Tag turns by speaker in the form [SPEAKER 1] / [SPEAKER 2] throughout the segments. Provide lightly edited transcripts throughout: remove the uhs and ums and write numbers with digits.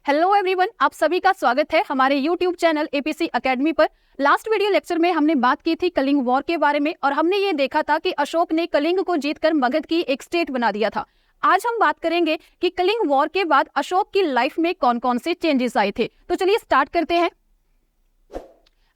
[SPEAKER 1] Hello everyone, आप सभी का स्वागत है हमारे यूट्यूब चैनल एपीसी एकेडमी पर। लास्ट वीडियो लेक्चर में हमने बात की थी कलिंग वॉर के बारे में और हमने ये देखा था कि अशोक ने कलिंग को जीतकर मगध की एक स्टेट बना दिया था। आज हम बात करेंगे कि कलिंग वॉर के बाद अशोक की लाइफ में कौन कौन से चेंजेस आए थे। तो चलिए स्टार्ट करते हैं।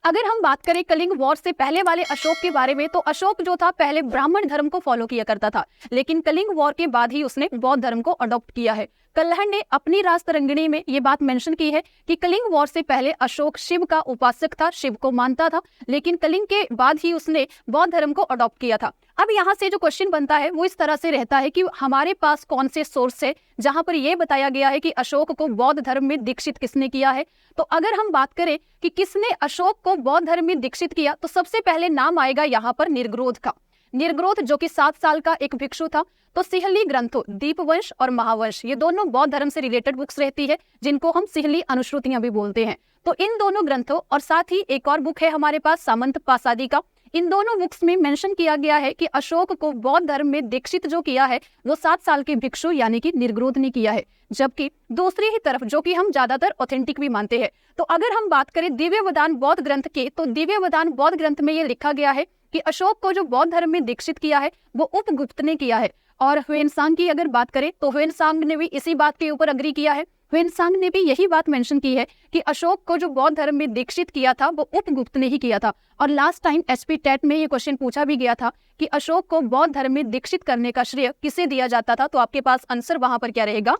[SPEAKER 1] अगर हम बात करें कलिंग वॉर से पहले वाले अशोक के बारे में, तो अशोक जो था पहले ब्राह्मण धर्म को फॉलो किया करता था, लेकिन कलिंग वॉर के बाद ही उसने बौद्ध धर्म को अडॉप्ट किया है। कल्हड़ ने अपनी राजतरंगिणी में ये बात मेंशन की है कि कलिंग वॉर से पहले अशोक शिव का उपासक था, शिव को मानता था, लेकिन कलिंग के बाद ही उसने बौद्ध धर्म को अडॉप्ट किया था। अब यहाँ से जो क्वेश्चन बनता है वो इस तरह से रहता है कि हमारे पास कौन से सोर्स है जहां पर यह बताया गया है कि अशोक को बौद्ध धर्म में दीक्षित किसने किया है। तो अगर हम बात करें कि किसने अशोक को बौद्ध धर्म में दीक्षित किया, तो सबसे पहले नाम आएगा यहाँ पर निर्ग्रोध का। निर्ग्रोध जो कि 7 साल का एक भिक्षु था। तो सिहली ग्रंथों दीपवंश और महावंश ये दोनों बौद्ध धर्म से रिलेटेड बुक्स रहती है, जिनको हम सिहली अनुश्रुतियां भी बोलते हैं। तो इन दोनों ग्रंथों और साथ ही एक और बुक है हमारे पास सामंत पासादी का। इन दोनों बुक्स में मेंशन किया गया है कि अशोक को बौद्ध धर्म में दीक्षित जो किया है वो 7 साल के भिक्षु यानी कि निर्ग्रोध ने किया है। जबकि दूसरी ही तरफ जो कि हम ज्यादातर ऑथेंटिक भी मानते हैं, तो अगर हम बात करें दिव्यवदान बौद्ध ग्रंथ के, तो दिव्यवदान बौद्ध ग्रंथ में ये लिखा गया है कि अशोक को जो बौद्ध धर्म में दीक्षित किया है वो उपगुप्त ने किया है। और ह्वेनसांग की अगर बात करें तो ह्वेनसांग ने भी इसी बात के ऊपर अग्री किया है। ह्वेनसांग ने भी यही बात मेंशन की है कि अशोक को जो बौद्ध धर्म में दीक्षित किया था वो उपगुप्त ने ही किया था। और लास्ट टाइम एसपी टेट में ये क्वेश्चन पूछा भी गया था कि अशोक को बौद्ध धर्म में दीक्षित करने का श्रेय किसे दिया जाता था, तो आपके पास आंसर वहां पर क्या रहेगा,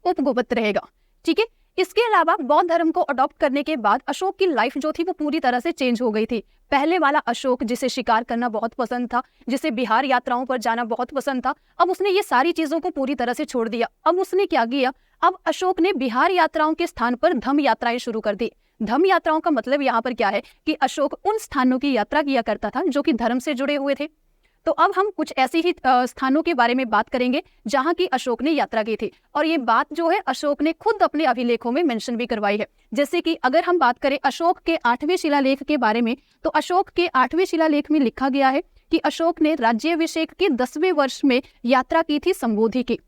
[SPEAKER 1] उपगुप्त रहेगा। ठीक है। इसके अलावा बौद्ध धर्म को अडॉप्ट करने के बाद अशोक की लाइफ जो थी वो पूरी तरह से चेंज हो गई थी। पहले वाला अशोक जिसे शिकार करना बहुत पसंद था, जिसे बिहार यात्राओं पर जाना बहुत पसंद था, अब उसने ये सारी चीजों को पूरी तरह से छोड़ दिया। अब उसने क्या किया, अब अशोक ने बिहार यात्राओं के स्थान पर धम्म यात्राएं शुरू कर दी। धम्म यात्राओं का मतलब यहाँ पर क्या है कि अशोक उन स्थानों की यात्रा किया करता था जो कि धर्म से जुड़े हुए थे। तो अब हम कुछ ऐसे ही स्थानों के बारे में बात करेंगे जहां की अशोक ने यात्रा की थी, और ये बात जो है अशोक ने खुद अपने अभिलेखों में मेंशन भी करवाई है। जैसे कि अगर हम बात करें अशोक के 8वें शिलालेख के बारे में, तो अशोक के 8वें शिलालेख में लिखा गया है कि अशोक ने राज्याभिषेक के 10वें वर्ष में यात्रा की थी संबोधि की।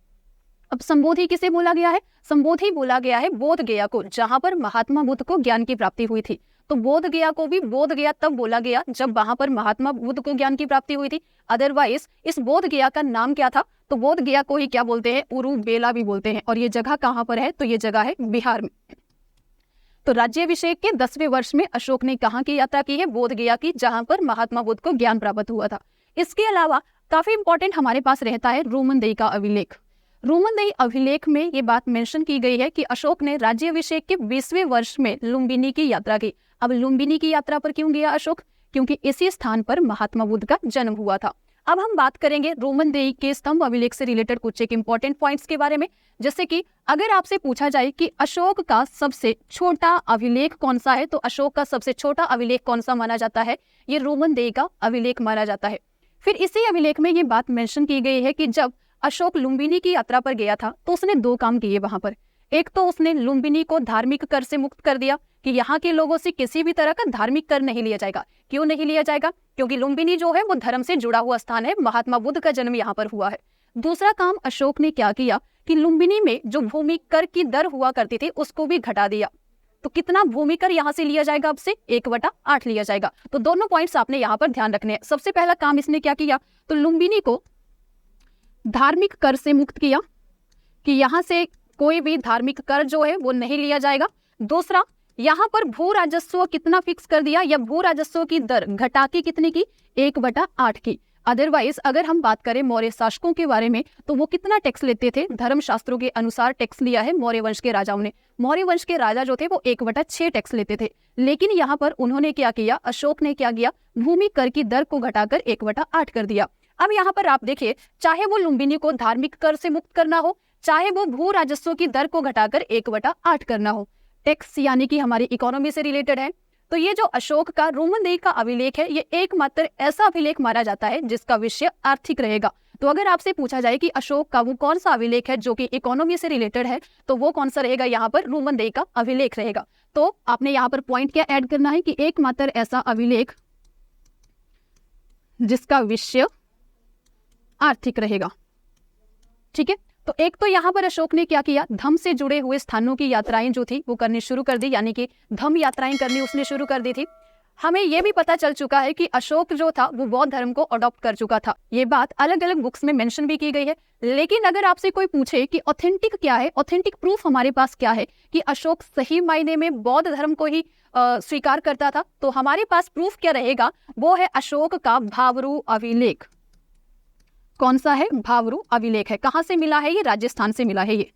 [SPEAKER 1] अब संबोधि किसे बोला गया है, संबोधि बोला गया है बोध गया को, जहां पर महात्मा बुद्ध को ज्ञान की प्राप्ति हुई थी। तो बोध गया को भी बोध गया तब बोला गया जब वहां पर महात्मा बुद्ध को ज्ञान की प्राप्ति हुई थी। अदरवाइज इस बोध गया का नाम क्या था, तो बोध गया को ही क्या बोलते हैं, उरु बेला भी बोलते हैं। और ये जगह कहाँ पर है, तो ये जगह है बिहार में। तो राज्याभिषेक के 10वें वर्ष में अशोक ने कहाँ की यात्रा की है, बोध गया की, जहां पर महात्मा बुद्ध को ज्ञान प्राप्त हुआ था। इसके अलावा काफी इंपॉर्टेंट हमारे पास रहता है रोमनदेही का अभिलेख। रोमनदेही अभिलेख में ये बात मेंशन की गई है कि अशोक ने राज्याभिषेक के 20वें वर्ष में लुम्बिनी की यात्रा की। अब लुम्बिनी की यात्रा पर क्यों गया अशोक, क्योंकि इसी स्थान पर महात्मा बुद्ध का जन्म हुआ था। अब हम बात करेंगे रोमनदेही के स्तंभ अभिलेख से रिलेटेड कुछ एक इंपॉर्टेंट पॉइंट्स के बारे में। जैसे कि अगर आपसे पूछा जाए कि अशोक का सबसे छोटा अभिलेख कौन सा है, तो अशोक का सबसे छोटा अभिलेख कौन सा माना जाता है, ये रोमनदेही का अभिलेख माना जाता है। फिर इसी अभिलेख में ये बात मेंशन की गई है कि जब अशोक लुम्बिनी की यात्रा पर गया था तो उसने 2 काम किए वहां पर। एक तो उसने लुम्बिनी को धार्मिक कर से मुक्त कर दिया कि यहाँ के लोगों से किसी भी तरह का धार्मिक कर नहीं लिया जाएगा। क्यों नहीं लिया जाएगा, क्योंकि लुम्बिनी जो है वो धर्म से जुड़ा हुआ स्थान है, महात्मा बुद्ध का जन्म यहाँ पर हुआ है। दूसरा काम अशोक ने क्या किया कि लुम्बिनी में जो भूमि कर की दर हुआ करती थी उसको भी घटा दिया। तो कितना भूमि कर यहाँ से लिया जाएगा, अब से 1/8 लिया जाएगा। तो दोनों पॉइंट्स आपने यहाँ पर ध्यान रखने हैं। सबसे पहला काम इसने क्या किया, तो लुम्बिनी को धार्मिक कर से मुक्त किया कि यहाँ से कोई भी धार्मिक कर जो है वो नहीं लिया जाएगा। दूसरा, यहाँ पर भू राजस्व कितना फिक्स कर दिया, या भू राजस्व की दर घटा के कितने की, 1/8 की। अदरवाइज अगर हम बात करें मौर्य शासकों के बारे में, तो वो कितना टैक्स लेते थे, धर्मशास्त्रों के अनुसार टैक्स लिया है मौर्य वंश के राजाओं ने। मौर्य वंश के राजा जो थे वो 1/6 टैक्स लेते थे, लेकिन यहाँ पर उन्होंने क्या किया, अशोक ने क्या किया, भूमि कर की दर को घटाकर 1/8 कर दिया। अब यहाँ पर आप देखिए, चाहे वो लुम्बिनी को धार्मिक कर से मुक्त करना हो, चाहे वो भू राजस्व की दर को घटाकर 1/8 करना हो, टैक्स यानी कि हमारी इकोनॉमी से रिलेटेड है। तो ये जो अशोक का रोमनदेही का अभिलेख है, ये एकमात्र ऐसा अभिलेख माना जाता है जिसका विषय आर्थिक रहेगा। तो अगर आपसे पूछा जाए कि अशोक का वो कौन सा अभिलेख है जो कि इकोनॉमी से रिलेटेड है, तो वो कौन सा रहेगा, यहाँ पर रोमनदेही का अभिलेख रहेगा। तो आपने यहाँ पर पॉइंट क्या ऐड करना है कि एकमात्र ऐसा अभिलेख जिसका विषय आर्थिक रहेगा। ठीक है। तो एक तो यहाँ पर अशोक ने क्या किया, धम्म से जुड़े हुए स्थानों की यात्राएं जो थी वो करनी शुरू कर दी, यानी कि धम्म यात्राएं करनी उसने शुरू कर दी थी। हमें यह भी पता चल चुका है कि अशोक जो था वो बौद्ध धर्म को अडॉप्ट कर चुका था। ये बात अलग अलग बुक्स में मेंशन भी की गई है। लेकिन अगर आपसे कोई पूछे कि ऑथेंटिक क्या है, ऑथेंटिक प्रूफ हमारे पास क्या है कि अशोक सही मायने में बौद्ध धर्म को ही स्वीकार करता था, तो हमारे पास प्रूफ क्या रहेगा, वो है अशोक का भावरू अभिलेख। कौन सा है? भावरू अभिलेख है। कहां से मिला है? ये राजस्थान से मिला है ये,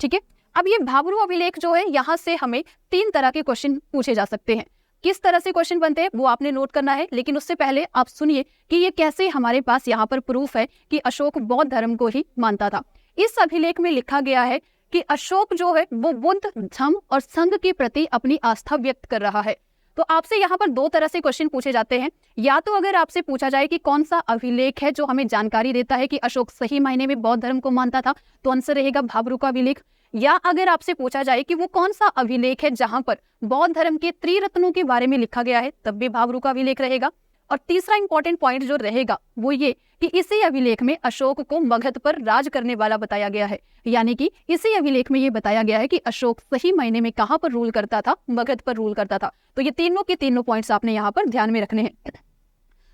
[SPEAKER 1] ठीक है। अब ये भावरू अभिलेख जो है, यहाँ से हमें 3 तरह के क्वेश्चन पूछे जा सकते हैं। किस तरह से क्वेश्चन बनते हैं वो आपने नोट करना है, लेकिन उससे पहले आप सुनिए कि ये कैसे हमारे पास यहाँ पर प्रूफ है कि अशोक बौद्ध धर्म को ही मानता था। इस अभिलेख में लिखा गया है कि अशोक जो है वो बुद्ध धम्म और संघ के प्रति अपनी आस्था व्यक्त कर रहा है। तो आपसे यहाँ पर 2 तरह से क्वेश्चन पूछे जाते हैं। या तो अगर आपसे पूछा जाए कि कौन सा अभिलेख है जो हमें जानकारी देता है कि अशोक सही मायने में बौद्ध धर्म को मानता था, तो आंसर रहेगा भावरू का अभिलेख। या अगर आपसे पूछा जाए कि वो कौन सा अभिलेख है जहां पर बौद्ध धर्म के त्रिरत्नों के बारे में लिखा गया है, तब भी भावरू का अभिलेख रहेगा। और तीसरा इंपॉर्टेंट पॉइंट जो रहेगा वो ये कि इसी अभिलेख में अशोक को मगध पर राज करने वाला बताया गया है, यानी कि इसी अभिलेख में ये बताया गया है कि अशोक सही मायने में कहां पर रूल करता था, मगध पर रूल करता था। तो ये तीनों के तीनों पॉइंट्स आपने यहाँ पर ध्यान में रखने हैं।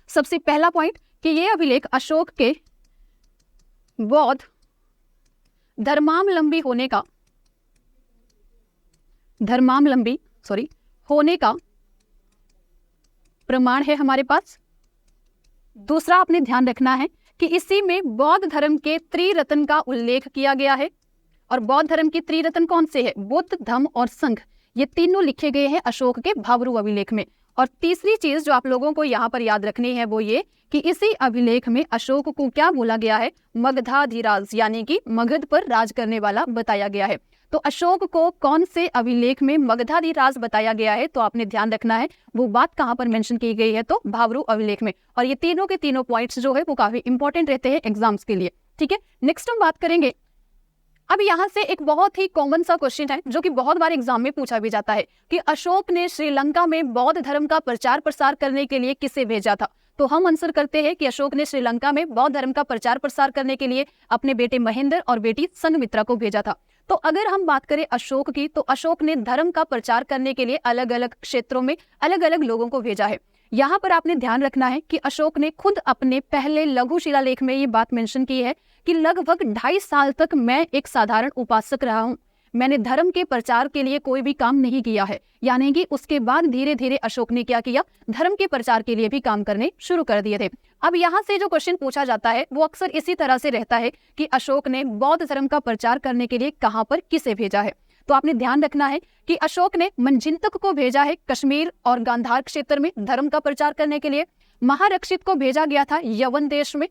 [SPEAKER 1] सबसे पहला पॉइंट कि ये अभिलेख अशोक के बौद्ध धर्मावलंबी होने का प्रमाण है हमारे पास। दूसरा आपने ध्यान रखना है कि इसी में बौद्ध धर्म के त्रिरत्न का उल्लेख किया गया है। और बौद्ध धर्म के त्रिरत्न कौन से है? बुद्ध धम्म और संघ। ये तीनों लिखे गए हैं अशोक के भावरू अभिलेख में। और तीसरी चीज जो आप लोगों को यहाँ पर याद रखनी है वो ये कि इसी अभिलेख में अशोक को क्या बोला गया है? मगधाधिराज, यानी कि मगध पर राज करने वाला बताया गया है। तो अशोक को कौन से अभिलेख में मगधाधिराज बताया गया है, तो आपने ध्यान रखना है वो बात कहां पर मेंशन की गई है, तो भावरू अभिलेख में। और ये तीनों के तीनों पॉइंट्स जो है वो काफी इंपॉर्टेंट रहते हैं एग्जाम्स के लिए, ठीक है। नेक्स्ट हम बात करेंगे, अब यहाँ से एक बहुत ही कॉमन सा क्वेश्चन है जो कि बहुत बार एग्जाम में पूछा भी जाता है कि अशोक ने श्रीलंका में बौद्ध धर्म का प्रचार प्रसार करने के लिए किसे भेजा था। तो हम आंसर करते हैं कि अशोक ने श्रीलंका में बौद्ध धर्म का प्रचार प्रसार करने के लिए अपने बेटे महेंद्र और बेटी संघमित्रा को भेजा था। तो अगर हम बात करें अशोक की, तो अशोक ने धर्म का प्रचार करने के लिए अलग अलग क्षेत्रों में अलग अलग लोगों को भेजा है। यहाँ पर आपने ध्यान रखना है कि अशोक ने खुद अपने पहले लघु शिलालेख में ये बात मेंशन की है कि लगभग 2.5 साल तक मैं एक साधारण उपासक रहा हूँ, मैंने धर्म के प्रचार के लिए कोई भी काम नहीं किया है। यानी कि उसके बाद धीरे धीरे अशोक ने क्या किया? धर्म के प्रचार के लिए भी काम करने शुरू कर दिए थे। अब यहाँ से जो क्वेश्चन पूछा जाता है वो अक्सर इसी तरह से रहता है कि अशोक ने बौद्ध धर्म का प्रचार करने के लिए कहाँ पर किसे भेजा है। तो आपने ध्यान रखना है कि अशोक ने मंजिंतक को भेजा है कश्मीर और गांधार क्षेत्र में धर्म का प्रचार करने के लिए, महारक्षित को भेजा गया था यवन देश में,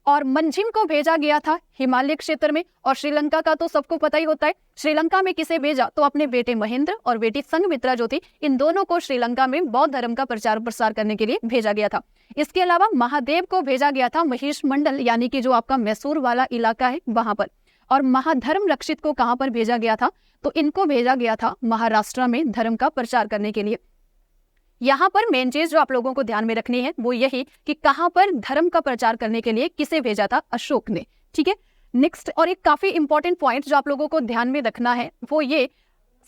[SPEAKER 1] और मंझिम को भेजा गया था हिमालय क्षेत्र में। और श्रीलंका का तो सबको पता ही होता है, श्रीलंका में किसे भेजा? तो अपने बेटे महेंद्र और बेटी संघमित्रा जो थी, इन दोनों को श्रीलंका में बौद्ध धर्म का प्रचार प्रसार करने के लिए भेजा गया था। इसके अलावा महादेव को भेजा गया था महिष मंडल, यानी कि जो आपका मैसूर वाला इलाका है वहां पर। और महाधर्म रक्षित को कहां पर भेजा गया था? तो इनको भेजा गया था महाराष्ट्र में धर्म का प्रचार करने के लिए। यहाँ पर मेन चीज जो आप लोगों को ध्यान में रखनी है वो यही कि कहां पर धर्म का प्रचार करने के लिए किसे भेजा था? अशोक ने, ठीक है। नेक्स्ट और एक काफी इंपॉर्टेंट पॉइंट जो आप लोगों को ध्यान में रखना है वो ये,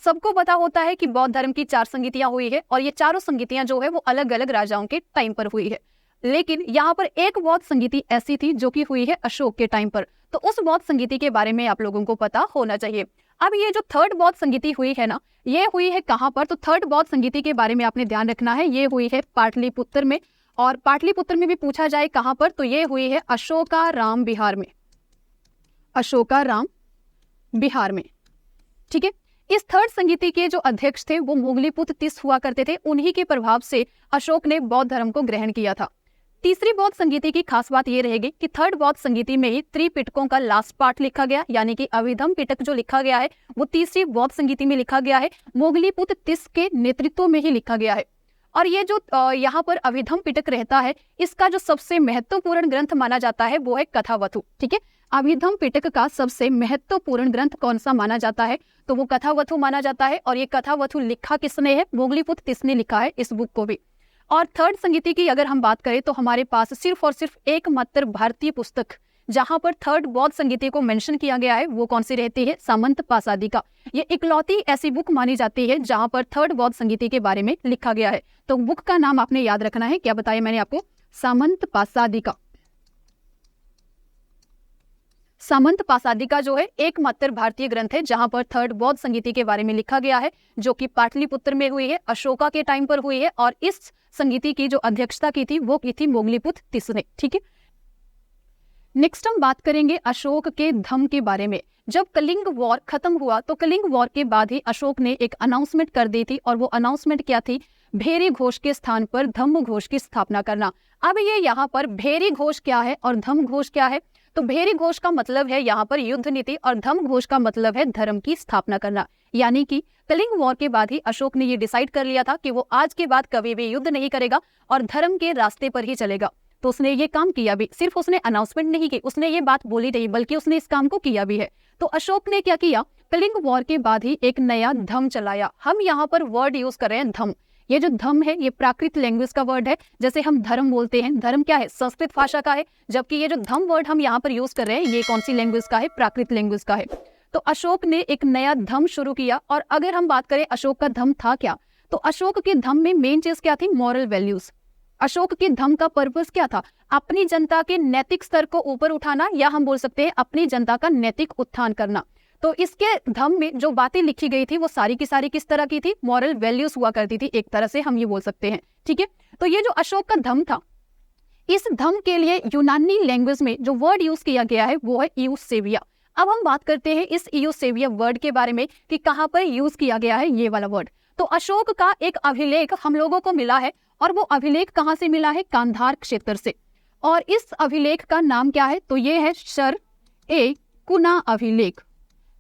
[SPEAKER 1] सबको पता होता है कि बौद्ध धर्म की 4 संगीतियां हुई है और ये चारों संगीतियां जो है वो अलग अलग राजाओं के टाइम पर हुई है। लेकिन यहाँ पर एक बौद्ध संगीति ऐसी थी जो कि हुई है अशोक के टाइम पर, तो उस बौद्ध संगीति के बारे में आप लोगों को पता होना चाहिए। अब ये जो थर्ड बौद्ध संगीति हुई है ना, ये हुई है कहाँ पर? तो थर्ड बौद्ध संगीति के बारे में आपने ध्यान रखना है, ये हुई है पाटलिपुत्र में। और पाटलिपुत्र में भी पूछा जाए कहाँ पर, तो ये हुई है अशोकाराम बिहार में, अशोकाराम बिहार में, ठीक है। इस थर्ड संगीति के जो अध्यक्ष थे वो मोगलीपुत्र तिस हुआ करते थे, उन्हीं के प्रभाव से अशोक ने बौद्ध धर्म को ग्रहण किया था। तीसरी बौद्ध संगीति की खास बात ये रहेगी कि थर्ड बौद्ध संगीति में ही त्रिपिटकों का लास्ट पार्ट लिखा गया, यानी कि अभिधम पिटक जो लिखा गया है वो तीसरी बौद्ध संगीति में लिखा गया है, मोगलीपुत्र तिस के नेतृत्व में ही लिखा गया है। और ये जो यहाँ पर अभिधम पिटक रहता है, इसका जो सबसे महत्वपूर्ण ग्रंथ माना जाता है वो है कथावथु, ठीक है। अभिधम पिटक का सबसे महत्वपूर्ण ग्रंथ कौन सा माना जाता है? तो वो कथावथु माना जाता है। और ये कथावथु लिखा किसने है? मोगलीपुत्र तिस ने लिखा है इस बुक को भी। और थर्ड संगीति की अगर हम बात करें तो हमारे पास सिर्फ और सिर्फ एकमात्र भारतीय पुस्तक जहां पर थर्ड बौद्ध संगीति को मेंशन किया गया है वो कौन सी रहती है? सामंतपासादिका। ये इकलौती ऐसी बुक मानी जाती है जहां पर थर्ड बौद्ध संगीति के बारे में लिखा गया है। तो बुक का नाम आपने याद रखना है, क्या बताया मैंने आपको? सामंतपासादिका। सामंतपासादिका जो है एकमात्र भारतीय ग्रंथ है जहां पर थर्ड बौद्ध संगीति के बारे में लिखा गया है, जो कि पाटलिपुत्र में हुई है, अशोका के टाइम पर हुई है, और इस संगीति की जो अध्यक्षता की थी वो की थी मोगलीपुत्र तीसरे ने। ठीक है, नेक्स्ट हम बात करेंगे अशोक के धम्म के बारे में। जब कलिंग वॉर खत्म हुआ तो कलिंग वॉर के बाद ही अशोक ने एक अनाउंसमेंट कर दी थी, और वो अनाउंसमेंट क्या थी? भेरी घोष के स्थान पर धम्म घोष की स्थापना करना। अब ये यहाँ पर भेरी घोष क्या है और धम्म घोष क्या है? तो भेरी घोष का मतलब है यहाँ पर युद्ध नीति, और धम्म घोष का मतलब है धर्म की स्थापना करना। यानी कि कलिंग वॉर के बाद ही अशोक ने ये डिसाइड कर लिया था कि वो आज के बाद कभी भी युद्ध नहीं करेगा और धर्म के रास्ते पर ही चलेगा। तो उसने ये काम किया भी, सिर्फ उसने अनाउंसमेंट नहीं की, उसने ये बात बोली नहीं, बल्कि उसने इस काम को किया भी है। तो अशोक ने क्या किया? कलिंग वॉर के बाद ही एक नया धम्म चलाया। हम यहाँ पर वर्ड यूज कर रहे हैं धम्म। ये जो धम्म है ये प्राकृत लैंग्वेज का वर्ड है, जैसे हम धर्म बोलते हैं, धर्म क्या है? संस्कृत भाषा का है, जबकि ये जो धम्म वर्ड हम यहाँ पर यूज कर रहे हैं ये कौन सी लैंग्वेज का है? प्राकृत लैंग्वेज का है। तो अशोक ने एक नया धम्म शुरू किया। और अगर हम बात करें अशोक का धम्म था क्या, तो अशोक के धम्म में मेन चीज क्या थी? Moral values. अशोक के धम्म का पर्पस क्या था? अपनी जनता के नैतिक स्तर को ऊपर उठाना, या हम बोल सकते हैं अपनी जनता का नैतिक उत्थान करना। तो इसके धम्म में जो बातें लिखी गई थी वो सारी की सारी किस तरह की थी? मॉरल वैल्यूज हुआ करती थी, एक तरह से हम ये बोल सकते हैं। ठीक है, तो ये जो अशोक का धम्म था, इस धम्म के लिए यूनानी लैंग्वेज में जो वर्ड यूज किया गया है वो है यूसेबिया। अब हम बात करते हैं इस यूसेबिया वर्ड के बारे में कि कहाँ पर यूज किया गया है ये वाला वर्ड। तो अशोक का एक अभिलेख हम लोगों को मिला है, और वो अभिलेख कहाँ से मिला है? गांधार क्षेत्र से। और इस अभिलेख का नाम क्या है? तो ये है शर-ए-कुना अभिलेख।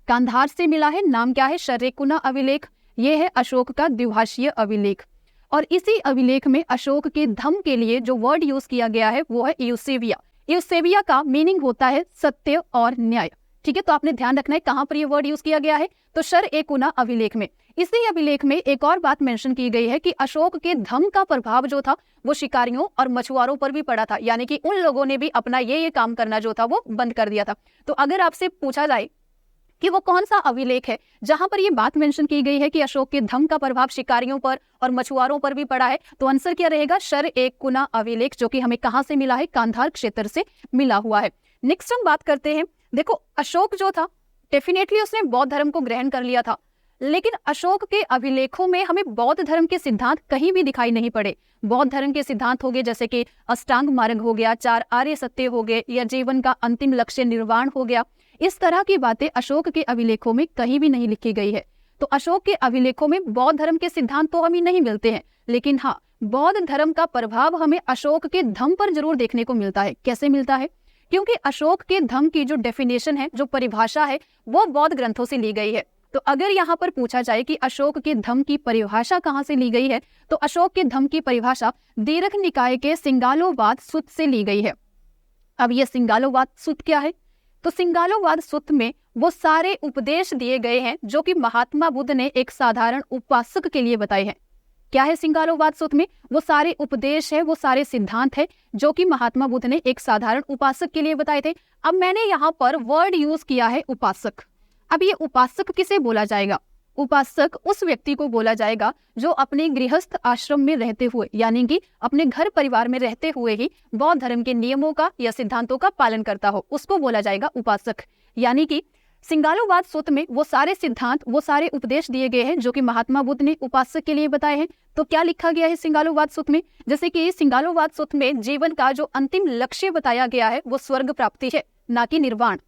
[SPEAKER 1] गांधार से मिला है, नाम क्या है? शर-ए-कुना अभिलेख। ये है अशोक का द्विभाषीय अभिलेख, और इसी अभिलेख में अशोक के धम्म के लिए जो वर्ड यूज किया गया है वो है यूसेबिया। यूसेबिया का मीनिंग होता है सत्य और न्याय। ठीक है, तो आपने ध्यान रखना है कहाँ पर ये वर्ड यूज किया गया है? तो शर-ए-कुना अभिलेख में। इसी अभिलेख में एक और बात मेंशन की गई है कि अशोक के धम्म का प्रभाव जो था वो शिकारियों और मछुआरों पर भी पड़ा था, यानी कि उन लोगों ने भी अपना ये काम करना जो था वो बंद कर दिया था। तो अगर आपसे पूछा जाए कि वो कौन सा अभिलेख है जहां पर ये बात मेंशन की गई है कि अशोक के धम्म का प्रभाव शिकारियों पर और मछुआरों पर भी पड़ा है, तो आंसर क्या रहेगा? शर-ए-कुना अभिलेख, जो कि हमें कहां से मिला है? गांधार क्षेत्र से मिला हुआ है। नेक्स्ट हम बात करते हैं, देखो अशोक जो था डेफिनेटली उसने बौद्ध धर्म को ग्रहण कर लिया था, लेकिन अशोक के अभिलेखों में हमें बौद्ध धर्म के सिद्धांत कहीं भी दिखाई नहीं पड़े। बौद्ध धर्म के सिद्धांत हो गए जैसे कि अष्टांग मार्ग हो गया, 4 आर्य सत्य हो गए, या जीवन का अंतिम लक्ष्य निर्वाण हो गया, इस तरह की बातें अशोक के अभिलेखों में कहीं भी नहीं लिखी गई है। तो अशोक के अभिलेखों में बौद्ध धर्म के सिद्धांत तो हमें नहीं मिलते हैं, लेकिन हाँ, बौद्ध धर्म का प्रभाव हमें अशोक के धम्म पर जरूर देखने को मिलता है। कैसे मिलता है? क्योंकि अशोक के धम्म की जो डेफिनेशन है, जो परिभाषा है, वो बौद्ध ग्रंथों से ली गई है। तो अगर यहाँ पर पूछा जाए कि अशोक के धम्म की परिभाषा कहाँ से ली गई है, तो अशोक के धम्म की परिभाषा दीर्घ निकाय के सिंगालोवाद सूत से ली गई है। अब ये सिंगालोवाद सूत क्या है? तो सिंगालोवाद सूत में वो सारे उपदेश दिए गए हैं जो कि महात्मा बुद्ध ने एक साधारण उपासक के लिए बताए हैं। क्या है सिंगालोवाद सूत में? वो सारे उपदेश है, वो सारे सिद्धांत है जो कि महात्मा बुद्ध ने एक साधारण उपासक के लिए बताए थे। अब मैंने यहाँ पर वर्ड यूज किया है उपासक। अब ये उपासक किसे बोला जाएगा? उपासक उस व्यक्ति को बोला जाएगा जो अपने गृहस्थ आश्रम में रहते हुए, यानी कि अपने घर परिवार में रहते हुए ही बौद्ध धर्म के नियमों का या सिद्धांतों का पालन करता हो, उसको बोला जाएगा उपासक। यानी कि सिंगालोवाद सूत्र में वो सारे सिद्धांत, वो सारे उपदेश दिए गए हैं जो कि महात्मा बुद्ध ने उपासक के लिए बताए हैं। तो क्या लिखा गया है सिंगालोवाद सूत्र में? जैसे कि सिंगालोवाद सूत्र में जीवन का जो अंतिम लक्ष्य बताया गया है वो स्वर्ग प्राप्ति है, ना कि निर्वाण।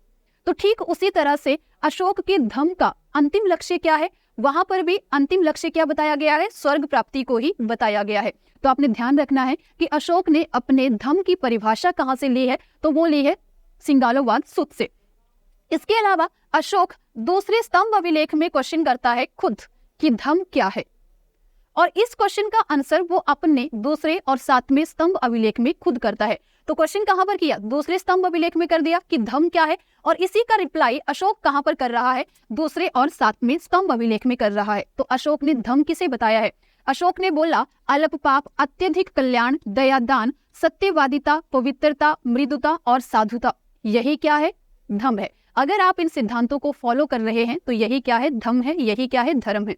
[SPEAKER 1] तो ठीक उसी तरह से अशोक के धम्म का अंतिम लक्ष्य क्या है? वहां पर भी अंतिम लक्ष्य क्या बताया गया है? स्वर्ग प्राप्ति को ही बताया गया है। तो आपने ध्यान रखना है कि अशोक ने अपने धम्म की परिभाषा कहां से ली है? तो वो ली है सिंगालोवाद सूत्र से। इसके अलावा अशोक दूसरे स्तंभ अभिलेख में क्वेश्चन करता है खुद कि धम्म क्या है, और इस क्वेश्चन का आंसर वो अपने दूसरे और 7वें स्तंभ अभिलेख में खुद करता है। तो क्वेश्चन कहां पर किया? दूसरे स्तंभ अभिलेख में कर दिया कि धम्म क्या है, और इसी का रिप्लाई अशोक कहां पर कर रहा है? दूसरे और 7वें स्तंभ अभिलेख में कर रहा है। तो अशोक ने धम्म किसे बताया है? अशोक ने बोला अल्प पाप, अत्यधिक कल्याण, दयादान, सत्यवादिता, पवित्रता, मृदुता और साधुता। यही क्या है? धम है। अगर आप इन सिद्धांतों को फॉलो कर रहे हैं तो यही क्या है? धम है। यही क्या है? धर्म है।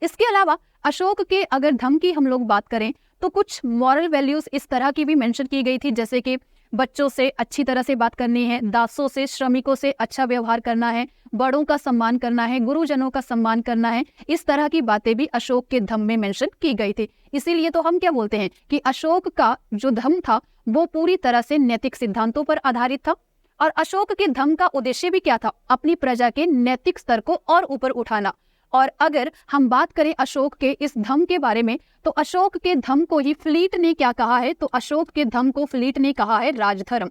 [SPEAKER 1] इसके अलावा अशोक के अगर धम की हम लोग बात करें तो कुछ मॉरल वैल्यूज इस तरह की भी मेंशन की गई थी, जैसे कि बच्चों से अच्छी तरह से बात करनी है, दासों से, श्रमिकों से अच्छा व्यवहार करना है, बड़ों का सम्मान करना है, गुरुजनों का सम्मान करना है। इस तरह की बातें भी अशोक के धम्म में मेंशन की गई थी। इसीलिए तो हम क्या बोलते हैं कि अशोक का जो धम्म था वो पूरी तरह से नैतिक सिद्धांतों पर आधारित था। और अशोक के धम्म का उद्देश्य भी क्या था? अपनी प्रजा के नैतिक स्तर को और ऊपर उठाना। और अगर हम बात करें अशोक के इस धम्म के बारे में तो अशोक के धम्म को ही फ्लीट ने क्या कहा है? तो अशोक के धम्म को फ्लीट ने कहा है राजधर्म।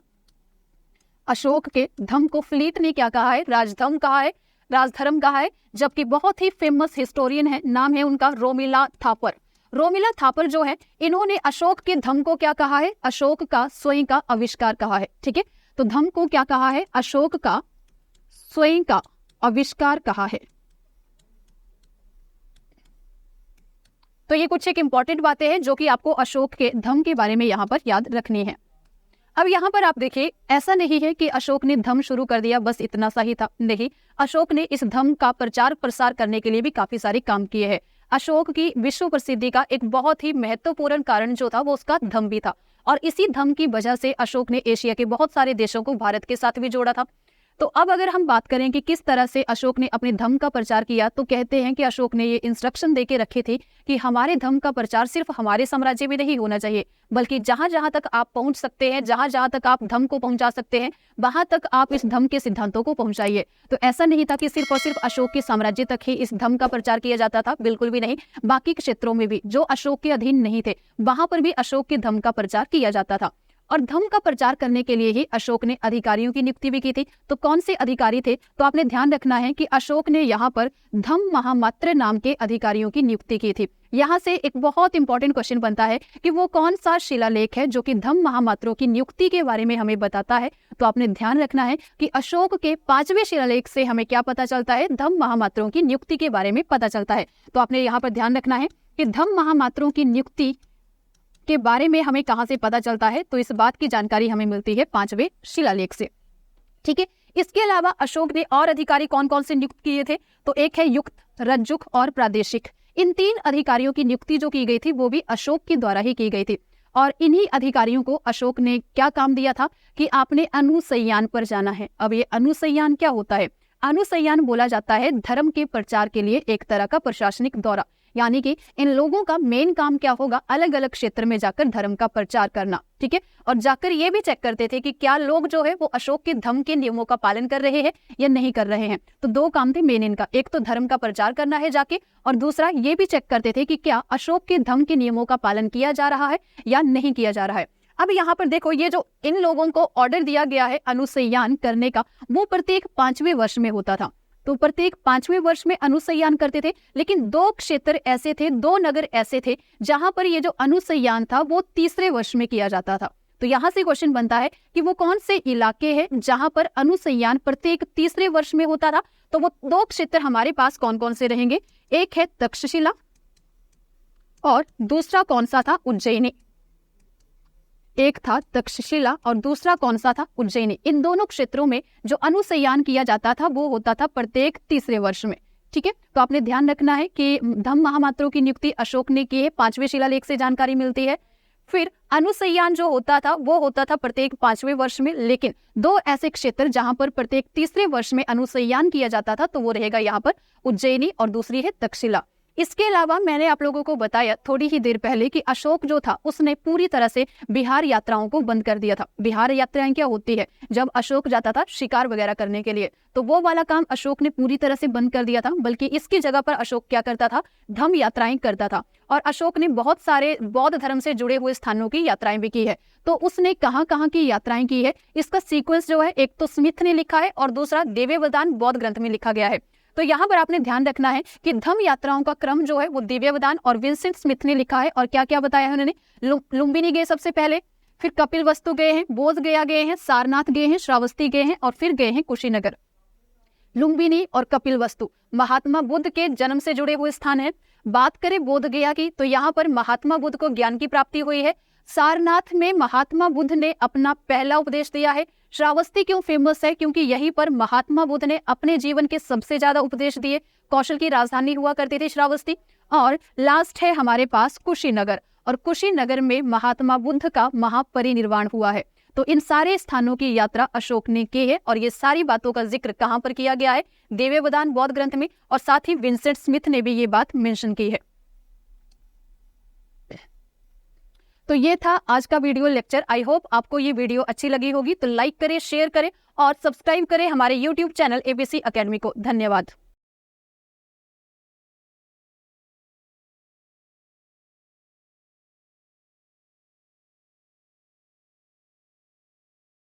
[SPEAKER 1] अशोक के धम्म को फ्लीट ने क्या कहा है? राजधर्म कहा है, राजधर्म कहा है। जबकि बहुत ही फेमस हिस्टोरियन है, नाम है उनका रोमिला थापर। रोमिला थापर जो है, इन्होंने अशोक के धम्म को क्या कहा है? अशोक का स्वयं का आविष्कार कहा है। ठीक है, तो धम्म को क्या कहा है? अशोक का स्वयं का आविष्कार कहा है। तो ये कुछ एक इंपॉर्टेंट बातें हैं जो कि आपको अशोक के धम्म के बारे में यहाँ पर याद रखनी है। अब यहाँ पर आप देखिए, ऐसा नहीं है कि अशोक ने धम्म शुरू कर दिया बस इतना सा ही था, नहीं। अशोक ने इस धम्म का प्रचार प्रसार करने के लिए भी काफी सारे काम किए हैं। अशोक की विश्व प्रसिद्धि का एक बहुत ही महत्वपूर्ण कारण जो था वो उसका धम्म भी था। और इसी धम्म की वजह से अशोक ने एशिया के बहुत सारे देशों को भारत के साथ भी जोड़ा था। तो अब अगर हम बात करें कि किस तरह से अशोक ने अपने धम्म का प्रचार किया, तो कहते हैं कि अशोक ने ये इंस्ट्रक्शन देके रखे थे कि हमारे धम्म का प्रचार सिर्फ हमारे साम्राज्य में नहीं होना चाहिए, बल्कि जहां जहां तक आप पहुंच सकते हैं, जहां जहां तक आप धम्म को पहुंचा सकते हैं, वहां तक आप इस धम्म के सिद्धांतों को पहुंचाइए। तो ऐसा नहीं था कि सिर्फ और सिर्फ अशोक के साम्राज्य तक ही इस धम्म का प्रचार किया जाता था, बिल्कुल भी नहीं। बाकी क्षेत्रों में भी जो अशोक के अधीन नहीं थे वहां पर भी अशोक के धम्म का प्रचार किया जाता था। और धम्म का प्रचार करने के लिए ही अशोक ने अधिकारियों की नियुक्ति भी की थी। तो कौन से अधिकारी थे? तो आपने ध्यान रखना है कि अशोक ने यहाँ पर धम्म महामात्र नाम के अधिकारियों की नियुक्ति की थी। यहाँ से एक बहुत इंपॉर्टेंट क्वेश्चन बनता है कि वो कौन सा शिलालेख है जो कि धम्म महामात्रों की नियुक्ति के बारे में हमें बताता है। तो आपने ध्यान रखना है कि अशोक के 5वें शिलालेख से हमें क्या पता चलता है? धम्म महामात्रों की नियुक्ति के बारे में पता चलता है। तो आपने यहाँ पर ध्यान रखना है कि धम्म महामात्रों की नियुक्ति के बारे में हमें कहां से पता चलता है? तो इस बात की जानकारी हमें मिलती है 5वें शिलालेख से। ठीक है, इसके अलावा अशोक ने और अधिकारी कौन कौन से नियुक्त किए थे? तो एक है युक्त, रज्जुक और प्रादेशिक। इन 3 अधिकारियों की नियुक्ति जो की गई थी वो भी अशोक के द्वारा ही की गई थी। और इन्हीं अधिकारियों को अशोक ने क्या काम दिया था कि आपने अनुसंयान पर जाना है। अब ये अनुसंयान क्या होता है? अनुसंयान बोला जाता है धर्म के प्रचार के लिए एक तरह का प्रशासनिक दौरा। यानी कि इन लोगों का मेन काम क्या होगा? अलग अलग क्षेत्र में जाकर धर्म का प्रचार करना। ठीक है, और जाकर ये भी चेक करते थे कि क्या लोग जो है वो अशोक के धम्म के नियमों का पालन कर रहे हैं या नहीं कर रहे हैं। तो 2 काम थे मेन इनका, एक तो धर्म का प्रचार करना है जाके, और दूसरा ये भी चेक करते थे कि क्या अशोक के धम्म के नियमों का पालन किया जा रहा है या नहीं किया जा रहा है। अब यहाँ पर देखो, ये जो इन लोगों को ऑर्डर दिया गया है अनुसंयान करने का, वो प्रत्येक 5वें वर्ष में होता था। तो प्रत्येक 5वें वर्ष में अनुसंयान करते थे। लेकिन 2 क्षेत्र ऐसे थे, 2 नगर ऐसे थे जहां पर ये जो अनुसंयान था वो 3रे वर्ष में किया जाता था। तो यहाँ से क्वेश्चन बनता है कि वो कौन से इलाके हैं जहां पर अनुसंयान प्रत्येक 3रे वर्ष में होता था। तो वो 2 क्षेत्र हमारे पास कौन कौन से रहेंगे? एक है तक्षशिला और दूसरा कौन सा था? उज्जैनी। एक था तक्षशिला और दूसरा कौन सा था? उज्जैनी। इन दोनों क्षेत्रों में जो अनुसंयान किया जाता था वो होता था प्रत्येक 3रे वर्ष में। ठीक है, तो आपने ध्यान रखना है कि धम्म महामात्रों की नियुक्ति अशोक ने की है, 5वें शिलालेख से जानकारी मिलती है। फिर अनुसंयान जो होता था वो होता था प्रत्येक 5वें वर्ष में। लेकिन 2 ऐसे क्षेत्र जहां पर प्रत्येक 3रे वर्ष में अनुसंयान किया जाता था, तो वो रहेगा यहाँ पर उज्जैनी और दूसरी है तक्षशिला। इसके अलावा मैंने आप लोगों को बताया थोड़ी ही देर पहले कि अशोक जो था उसने पूरी तरह से बिहार यात्राओं को बंद कर दिया था। बिहार यात्राएं क्या होती है? जब अशोक जाता था शिकार वगैरह करने के लिए, तो वो वाला काम अशोक ने पूरी तरह से बंद कर दिया था। बल्कि इसकी जगह पर अशोक क्या करता था? धम्म यात्राएं करता था। और अशोक ने बहुत सारे बौद्ध धर्म से जुड़े हुए स्थानों की यात्राएं भी की है। तो उसने कहाँ कहाँ की यात्राएं की है, इसका सीक्वेंस जो है एक तो स्मिथ ने लिखा है और दूसरा दिव्यवदान बौद्ध ग्रंथ में लिखा गया है। तो यहाँ पर आपने ध्यान रखना है कि धम्म यात्राओं का क्रम जो है वो दिव्यवदान और विंसेंट स्मिथ ने लिखा है। और क्या क्या बताया है उन्होंने? लुम्बिनी गए सबसे पहले, फिर कपिलवस्तु गए हैं, बोध गया गए हैं, सारनाथ गए हैं, श्रावस्ती गए हैं और फिर गए हैं कुशीनगर। लुम्बिनी और कपिलवस्तु महात्मा बुद्ध के जन्म से जुड़े हुए स्थान है। बात करें बोध गया की, तो यहाँ पर महात्मा बुद्ध को ज्ञान की प्राप्ति हुई है। सारनाथ में महात्मा बुद्ध ने अपना पहला उपदेश दिया है। श्रावस्ती क्यों फेमस है? क्योंकि यहीं पर महात्मा बुद्ध ने अपने जीवन के सबसे ज्यादा उपदेश दिए। कौशल की राजधानी हुआ करती थी श्रावस्ती। और लास्ट है हमारे पास कुशीनगर, और कुशीनगर में महात्मा बुद्ध का महापरिनिर्वाण हुआ है। तो इन सारे स्थानों की यात्रा अशोक ने की है, और ये सारी बातों का जिक्र कहां पर किया गया है? दिव्यवदान बौद्ध ग्रंथ में, और साथ ही विंसेंट स्मिथ ने भी ये बात मेंशन की है। तो ये था आज का वीडियो लेक्चर। आई होप आपको ये वीडियो अच्छी लगी होगी। तो लाइक करें, शेयर करें और सब्सक्राइब करें हमारे यूट्यूब चैनल एपीसी अकेडमी को। धन्यवाद।